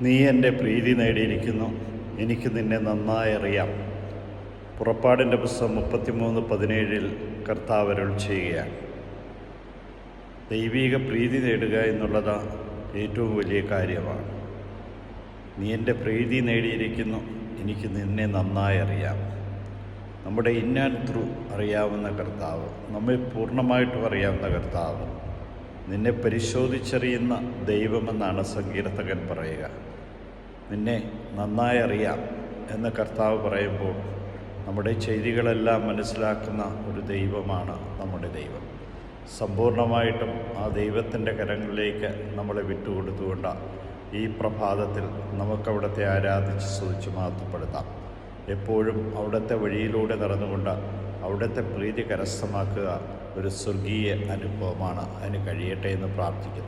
നീ എൻ്റെ പ്രീതി നേടിയിരിക്കുന്നു, എനിക്ക് നിന്നെ നന്നായി അറിയാം. പുറപ്പാടിൻ്റെ പുസ്തകം 33:17 കർത്താവ് അരുൾ ചെയ്യുകയാണ്. ദൈവിക പ്രീതി നേടുക എന്നുള്ളത് ഏറ്റവും വലിയ കാര്യമാണ്. നീ എൻ്റെ പ്രീതി നേടിയിരിക്കുന്നു, എനിക്ക് നിന്നെ നന്നായി അറിയാം. നമ്മുടെ ഇൻ ആൻഡ് ത്രൂ അറിയാവുന്ന കർത്താവ്, നമ്മെ പൂർണ്ണമായിട്ടും അറിയാവുന്ന കർത്താവ്, നിന്നെ പരിശോധിച്ചറിയുന്ന ദൈവമെന്നാണ് സങ്കീർത്തകൻ പറയുക. നിന്നെ നന്നായി അറിയാം എന്ന് കർത്താവ് പറയുമ്പോൾ നമ്മുടെ ചെയ്തികളെല്ലാം മനസ്സിലാക്കുന്ന ഒരു ദൈവമാണ് നമ്മുടെ ദൈവം. സമ്പൂർണ്ണമായിട്ടും ആ ദൈവത്തിൻ്റെ കരങ്ങളിലേക്ക് നമ്മളെ വിട്ടുകൊടുത്തുകൊണ്ട് ഈ പ്രഭാതത്തിൽ നമുക്കവിടുത്തെ ആരാധിച്ച് സ്തുതിച്ച് മഹത്വപ്പെടുത്താം. എപ്പോഴും അവിടുത്തെ വഴിയിലൂടെ നടന്നുകൊണ്ട് അവിടുത്തെ പ്രീതി കരസ്ഥമാക്കുക ഒരു സ്വർഗീയ അനുഭവമാണ്. അതിന് കഴിയട്ടെ എന്ന് പ്രാർത്ഥിക്കുന്നു.